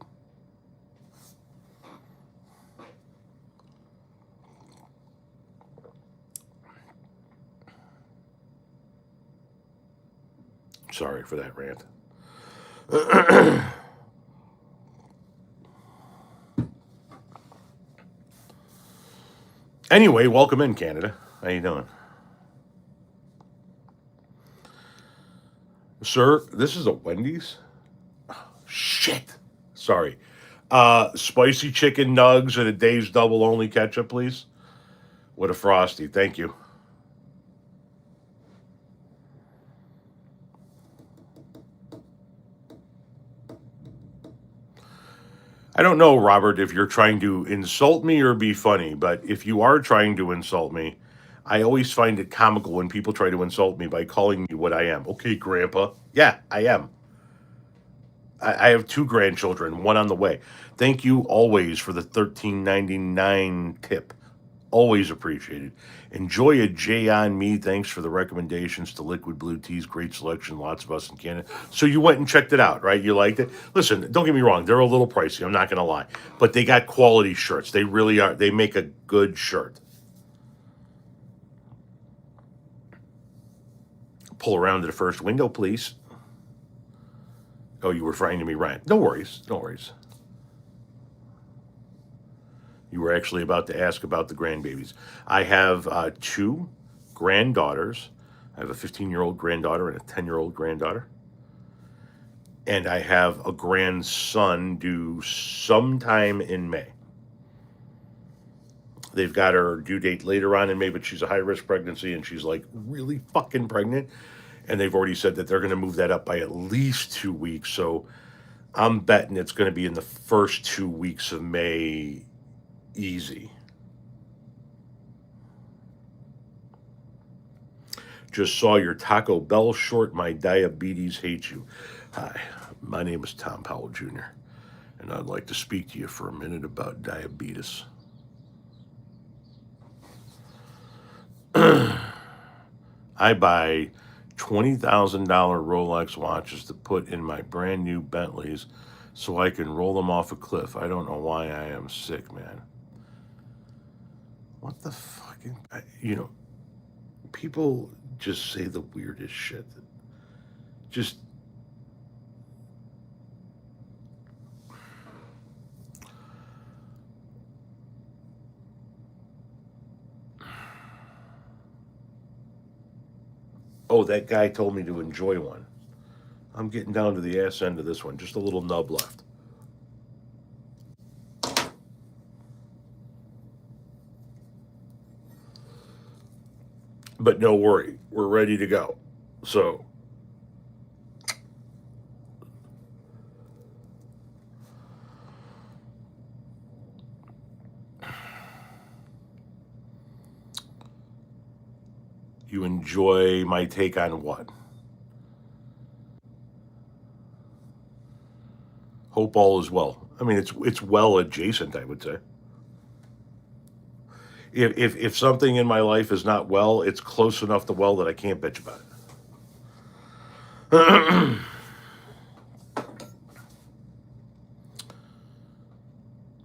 Speaker 1: Sorry for that rant. Anyway, welcome in, Canada. How you doing? Sir, this is a Wendy's? Shit. Sorry. Spicy chicken nugs and a Dave's double only ketchup, please. With a frosty. Thank you. I don't know, Robert, if you're trying to insult me or be funny, but if you are trying to insult me, I always find it comical when people try to insult me by calling me what I am. Okay, Grandpa. Yeah, I am. I have two grandchildren, one on the way. Thank you always for the $13.99 tip. Always appreciated. Enjoy a J on me. Thanks for the recommendations to Liquid Blue Teas. Great selection. Lots of us in Canada. So you went and checked it out, right? You liked it? Listen, don't get me wrong. They're a little pricey. I'm not going to lie. But they got quality shirts. They really are. They make a good shirt. Pull around to the first window, please. Oh, you were referring to me, Ryan. No worries. No worries. You were actually about to ask about the grandbabies. I have two granddaughters. I have a 15-year-old granddaughter and a 10-year-old granddaughter. And I have a grandson due sometime in May. They've got her due date later on in May, but she's a high-risk pregnancy, and she's like really fucking pregnant. And they've already said that they're going to move that up by at least 2 weeks. So I'm betting it's going to be in the first 2 weeks of May, easy. Just saw your Taco Bell short. My diabetes hates you. Hi, my name is Tom Powell Jr., and I'd like to speak to you for a minute about diabetes. I buy $20,000 Rolex watches to put in my brand new Bentleys so I can roll them off a cliff. I don't know why I am sick, man. What the fucking, people just say the weirdest shit. Just, oh, that guy told me to enjoy one. I'm getting down to the ass end of this one. Just a little nub left. But no worry, we're ready to go. So you enjoy my take on what? Hope all is well. I mean, it's well adjacent, I would say. If something in my life is not well, it's close enough to well that I can't bitch about it.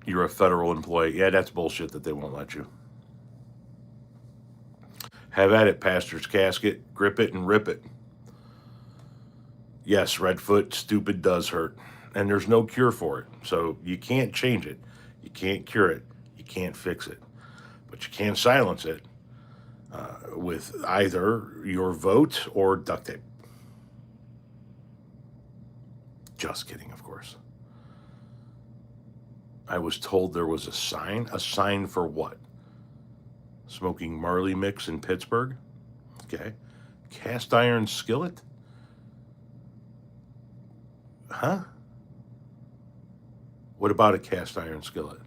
Speaker 1: You're a federal employee. Yeah, that's bullshit that they won't let you. Have at it, pastor's casket. Grip it and rip it. Yes, Redfoot, stupid does hurt. And there's no cure for it. So you can't change it. You can't cure it. You can't fix it. But you can silence it with either your vote or duct tape. Just kidding, of course. I was told there was a sign. A sign for what? Smoking Marley mix in Pittsburgh? Okay. Cast iron skillet? Huh? What about a cast iron skillet?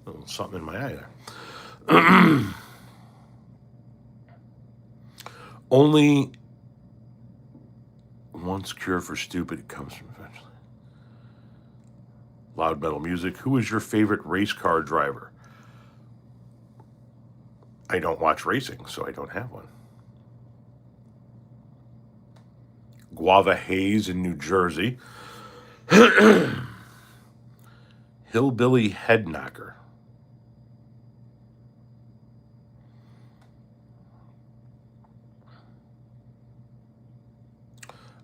Speaker 1: Oh, something in my eye there. Only once cure for stupid comes from eventually. Loud metal music. Who is your favorite race car driver? I don't watch racing, so I don't have one. Guava Haze in New Jersey. Hillbilly Head Knocker.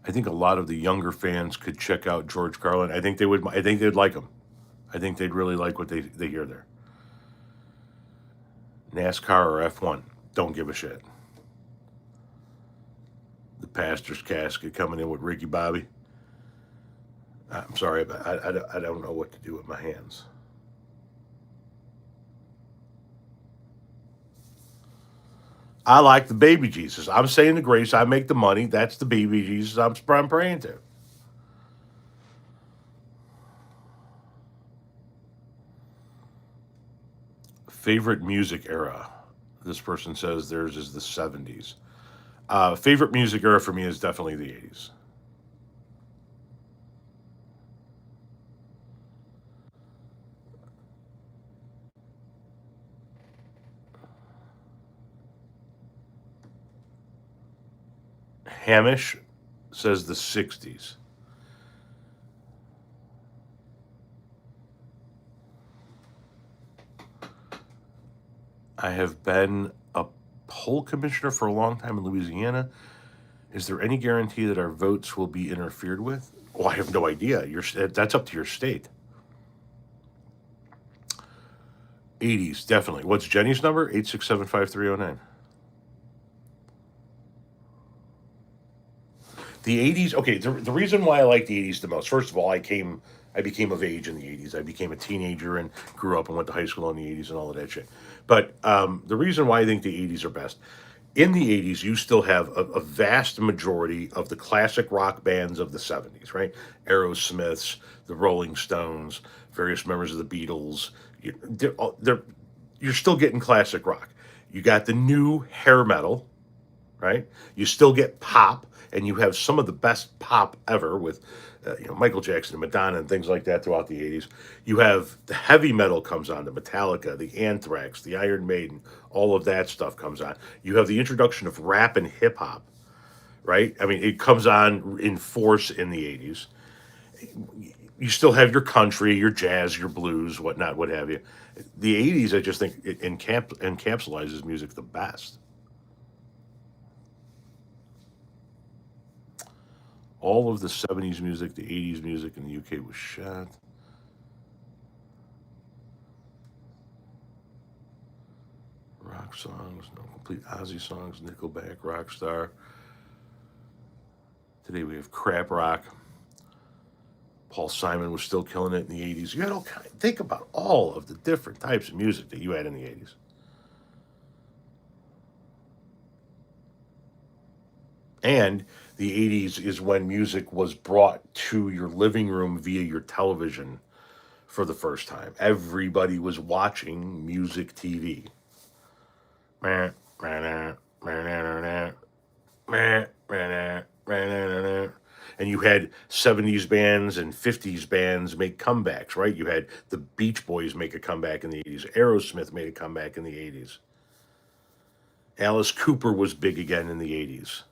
Speaker 1: I think a lot of the younger fans could check out George Carlin. I think they would. I think they'd like him. I think they'd really like what they hear there. NASCAR or F1. Don't give a shit. The pastor's casket coming in with Ricky Bobby. I'm sorry, but I don't know what to do with my hands. I like the baby Jesus. I'm saying the grace. I make the money. That's the baby Jesus I'm praying to. Favorite music era. This person says theirs is the 70s. Favorite music era for me is definitely the 80s. Hamish says the 60s. I have been a poll commissioner for a long time in Louisiana. Is there any guarantee that our votes will be interfered with? Well, I have no idea. That's up to your state. 80s, definitely. What's Jenny's number? 8675309. The 80s, okay, the reason why I like the 80s the most, first of all, I became of age in the 80s. I became a teenager and grew up and went to high school in the 80s and all of that shit. But the reason why I think the 80s are best, in the 80s, you still have a vast majority of the classic rock bands of the 70s, right? Aerosmiths, the Rolling Stones, various members of the Beatles. You're still getting classic rock. You got the new hair metal, right? You still get pop, and you have some of the best pop ever with, Michael Jackson and Madonna and things like that throughout the 80s. You have the heavy metal comes on, the Metallica, the Anthrax, the Iron Maiden, all of that stuff comes on. You have the introduction of rap and hip hop, right? I mean, it comes on in force in the 80s. You still have your country, your jazz, your blues, whatnot, what have you. The 80s, I just think it encapsulates music the best. All of the 70s music, the 80s music in the UK was shot. Rock songs, no complete Ozzy songs, Nickelback, Rockstar. Today we have crap rock. Paul Simon was still killing it in the 80s. You had all kind. Think about all of the different types of music that you had in the 80s. And the 80s is when music was brought to your living room via your television for the first time. Everybody was watching music TV. And you had 70s bands and 50s bands make comebacks, right? You had the Beach Boys make a comeback in the 80s. Aerosmith made a comeback in the 80s. Alice Cooper was big again in the 80s.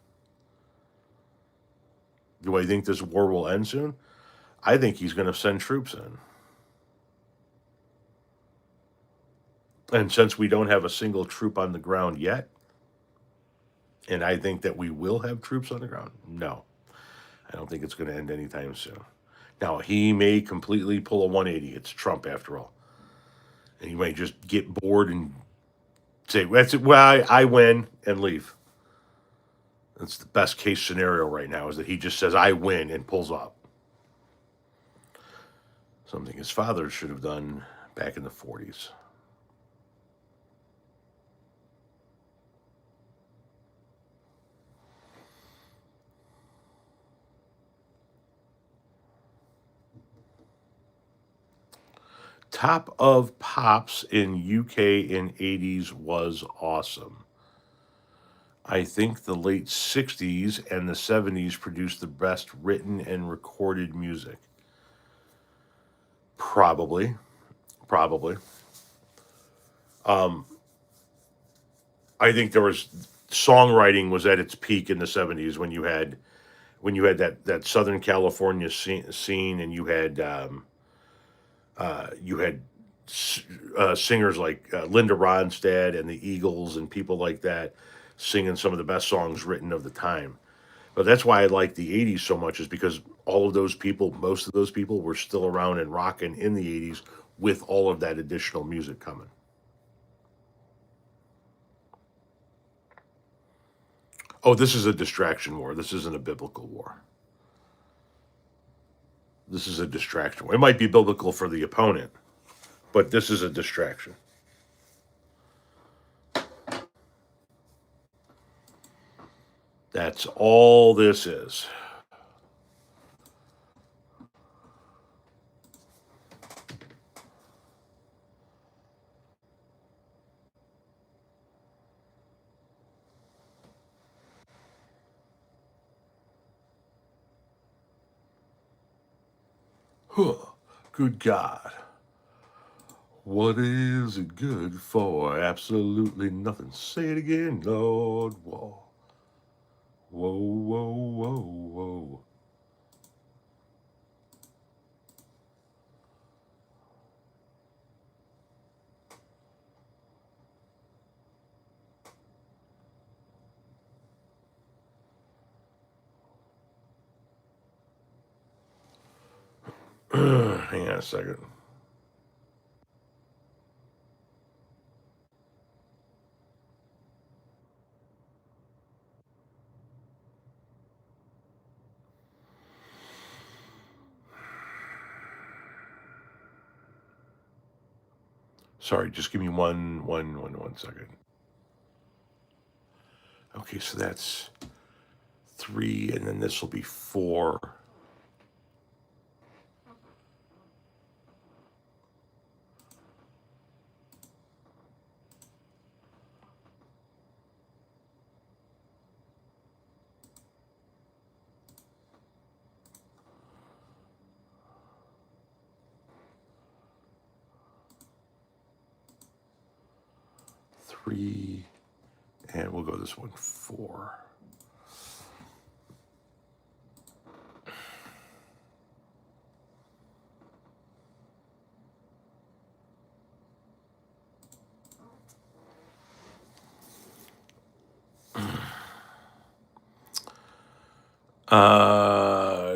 Speaker 1: Do I think this war will end soon? I think he's going to send troops in. And since we don't have a single troop on the ground yet, and I think that we will have troops on the ground, no, I don't think it's going to end anytime soon. Now, he may completely pull a 180. It's Trump, after all. And he might just get bored and say, "That's it. Well, I win," and leave. That's the best case scenario right now, is that he just says, "I win," and pulls up. Something his father should have done back in the 40s. Top of Pops in UK in 80s was awesome. I think the late 60s and the 70s produced the best written and recorded music. Probably. Probably. I think there was songwriting was at its peak in the 70s when you had that Southern California scene, and you had singers like Linda Ronstadt and the Eagles and people like that singing some of the best songs written of the time. But that's why I like the 80s so much, is because all of those people, most of those people, were still around and rocking in the 80s with all of that additional music coming. Oh, this is a distraction war. This isn't a biblical war. This is a distraction war. It might be biblical for the opponent, but this is a distraction. That's all this is. Good God. What is it good for? Absolutely nothing. Say it again, Lord. Whoa. Whoa, whoa, whoa, whoa. Hang on a second. Sorry, just give me one second. Okay, so that's 3, and then this will be 4. Three, and we'll go this one 4.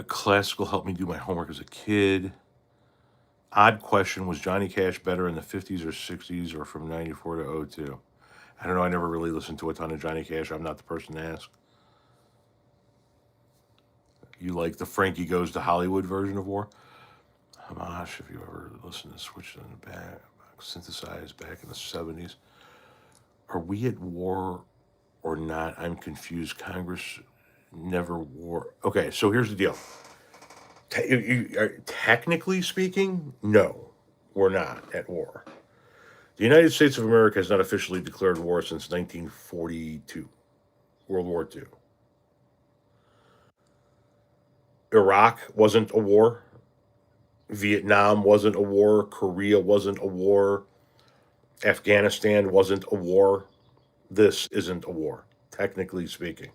Speaker 1: Classical helped me do my homework as a kid. Odd question: was Johnny Cash better in the 50s or 60s, or from 94 to 02? I don't know. I never really listened to a ton of Johnny Cash. I'm not the person to ask. You like the Frankie Goes to Hollywood version of War? Hamash, if you ever listen to Switch on the back, synthesized back in the 70s. Are we at war or not? I'm confused. Congress never war. Okay, so here's the deal. Technically speaking, no, we're not at war. The United States of America has not officially declared war since 1942, World War II. Iraq wasn't a war. Vietnam wasn't a war. Korea wasn't a war. Afghanistan wasn't a war. This isn't a war, technically speaking.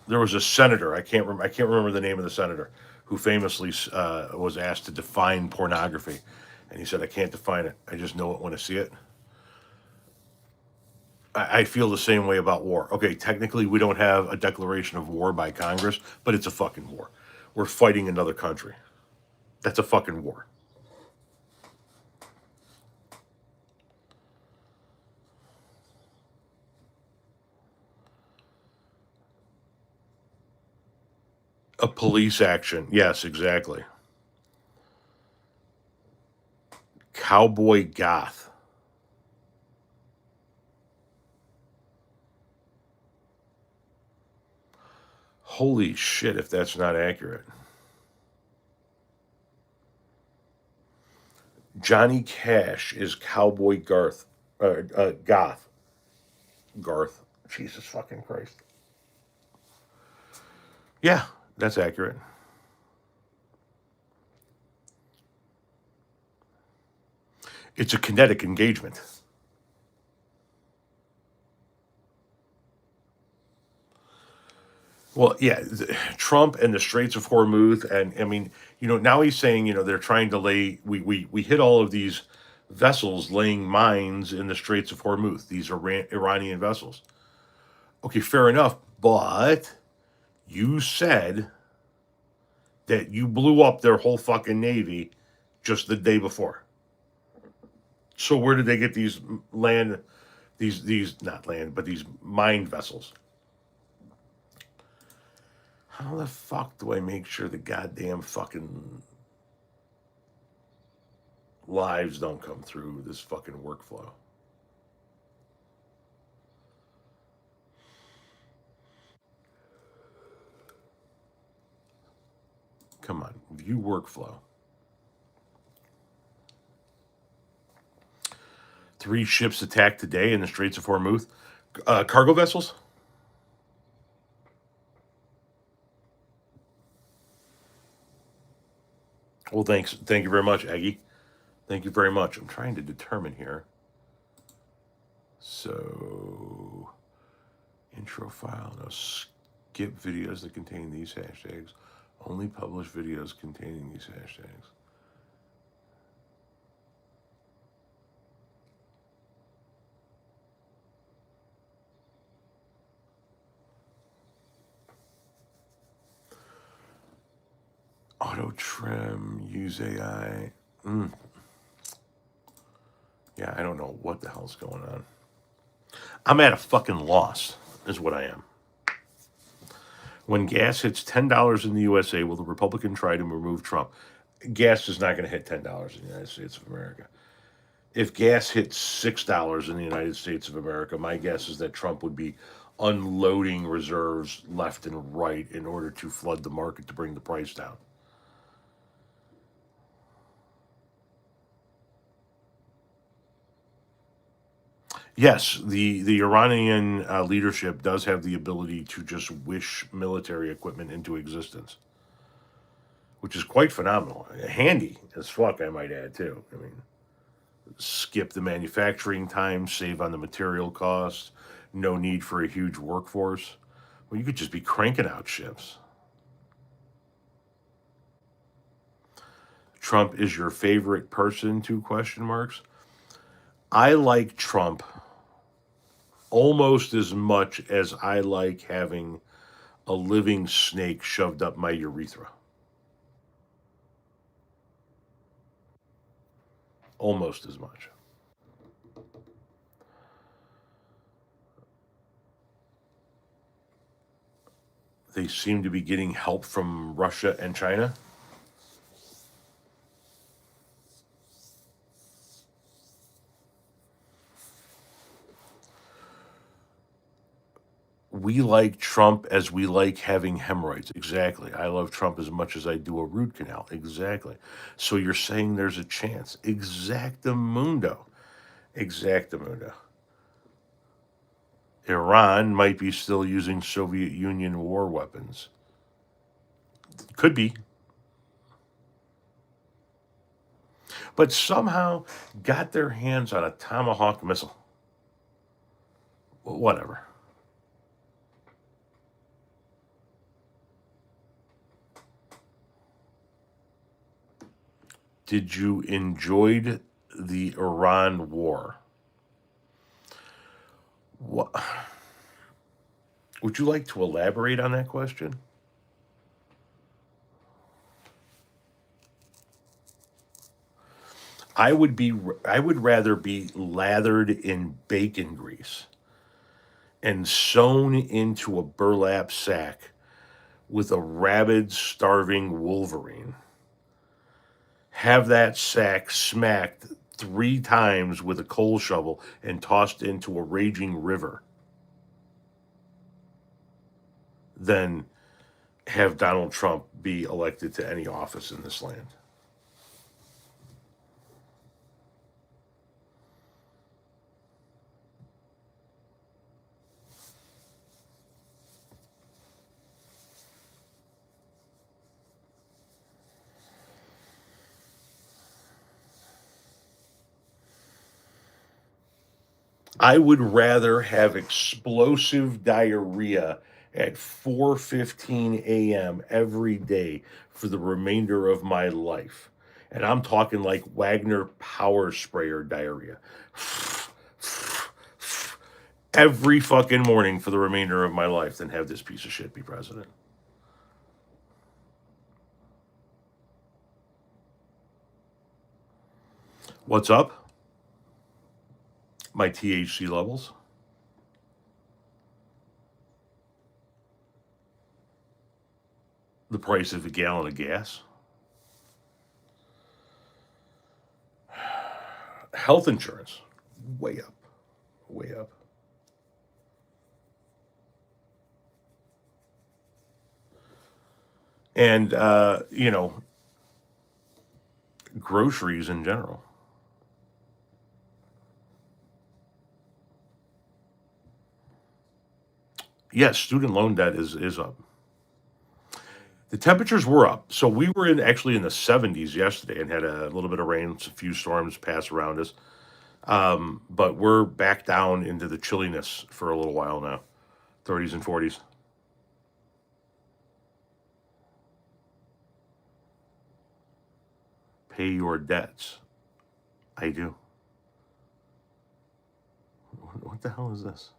Speaker 1: There was a senator. I can't remember the name of the senator who famously was asked to define pornography, and he said, "I can't define it. I just know it when I see it." I feel the same way about war. Okay, technically, we don't have a declaration of war by Congress, but it's a fucking war. We're fighting another country. That's a fucking war. A police action. Yes, exactly. Cowboy goth. Holy shit, if that's not accurate. Johnny Cash is Cowboy Goth. Garth. Jesus fucking Christ. Yeah, that's accurate. It's a kinetic engagement. Well, yeah, Trump and the Straits of Hormuz, and I mean, now he's saying, they're trying to lay, we hit all of these vessels laying mines in the Straits of Hormuz, these Iranian vessels. Okay, fair enough, but you said that you blew up their whole fucking navy just the day before. So where did they get these land, these not land, but these mine vessels? How the fuck do I make sure the goddamn fucking lives don't come through this fucking workflow? Come on, view workflow. 3 ships attacked today in the Straits of Hormuz. Cargo vessels? Well, thanks. Thank you very much, Aggie. Thank you very much. I'm trying to determine here. So, intro file. No, skip videos that contain these hashtags. Only publish videos containing these hashtags. Auto trim, use AI. Yeah, I don't know what the hell's going on. I'm at a fucking loss, is what I am. When gas hits $10 in the USA, will the Republican try to remove Trump? Gas is not going to hit $10 in the United States of America. If gas hits $6 in the United States of America, my guess is that Trump would be unloading reserves left and right in order to flood the market to bring the price down. Yes, the Iranian leadership does have the ability to just wish military equipment into existence, which is quite phenomenal. Handy as fuck, I might add, too. I mean, skip the manufacturing time, save on the material costs, no need for a huge workforce. Well, you could just be cranking out ships. Trump is your favorite person? 2 question marks. I like Trump almost as much as I like having a living snake shoved up my urethra. Almost as much. They seem to be getting help from Russia and China. We like Trump as we like having hemorrhoids. Exactly. I love Trump as much as I do a root canal. Exactly. So you're saying there's a chance. Exactamundo. Exactamundo. Iran might be still using Soviet Union war weapons. Could be. But somehow got their hands on a Tomahawk missile. Whatever. Did you enjoy the Iran war? What, would you like to elaborate on that question? I would rather be lathered in bacon grease and sewn into a burlap sack with a rabid, starving wolverine. Have that sack smacked 3 times with a coal shovel and tossed into a raging river than have Donald Trump be elected to any office in this land. I would rather have explosive diarrhea at 4:15 a.m. every day for the remainder of my life. And I'm talking like Wagner power sprayer diarrhea. Every fucking morning for the remainder of my life than have this piece of shit be president. What's up? My THC levels. The price of a gallon of gas. Health insurance. Way up. Way up. And, groceries in general. Yes, student loan debt is up. The temperatures were up. So we were actually in the 70s yesterday and had a little bit of rain, a few storms pass around us. But we're back down into the chilliness for a little while now, 30s and 40s. Pay your debts. I do. What the hell is this?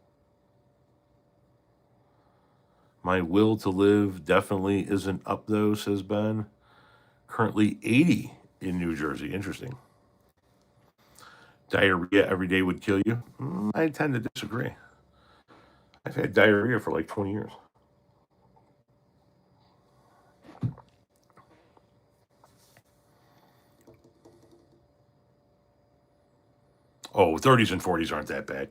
Speaker 1: My will to live definitely isn't up though, says Ben. Currently 80 in New Jersey. Interesting. Diarrhea every day would kill you. I tend to disagree. I've had diarrhea for like 20 years. Oh, 30s and 40s aren't that bad.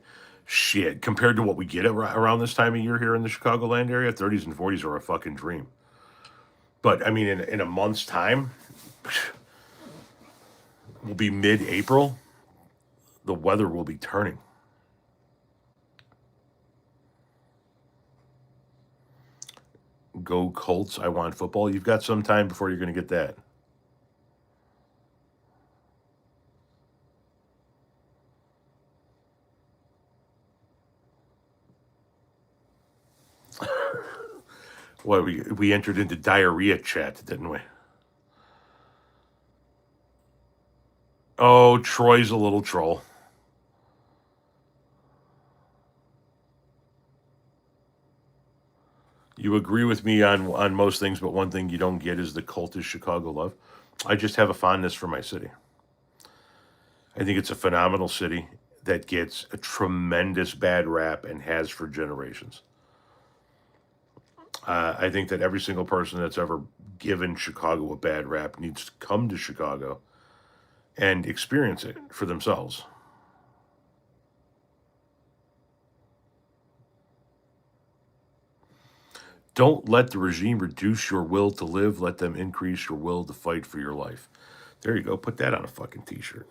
Speaker 1: Shit, compared to what we get around this time of year here in the Chicagoland area, 30s and 40s are a fucking dream. But I mean, in a month's time, will be mid-April. The weather will be turning. Go Colts! I want football. You've got some time before you're going to get that. Well, we entered into diarrhea chat, didn't we? Oh, Troy's a little troll. You agree with me on most things, but one thing you don't get is the cultish Chicago love. I just have a fondness for my city. I think it's a phenomenal city that gets a tremendous bad rap and has for generations. I think that every single person that's ever given Chicago a bad rap needs to come to Chicago and experience it for themselves. Don't let the regime reduce your will to live. Let them increase your will to fight for your life. There you go. Put that on a fucking t-shirt.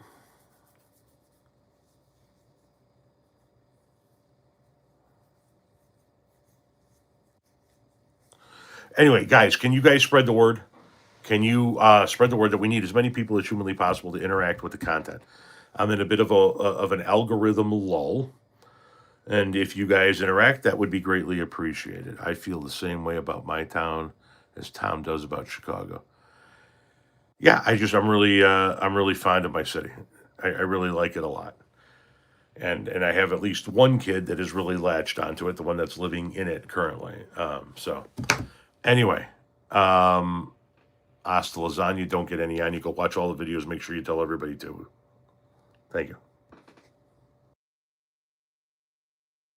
Speaker 1: Anyway, guys, can you guys spread the word? Can you spread the word that we need as many people as humanly possible to interact with the content? I'm in a bit of an algorithm lull, and if you guys interact, that would be greatly appreciated. I feel the same way about my town as Tom does about Chicago. Yeah, I'm really fond of my city. I really like it a lot. And I have at least one kid that is really latched onto it, the one that's living in it currently. So anyway, hasta lasagna. Don't get any on you. Go watch all the videos. Make sure you tell everybody to. Thank you.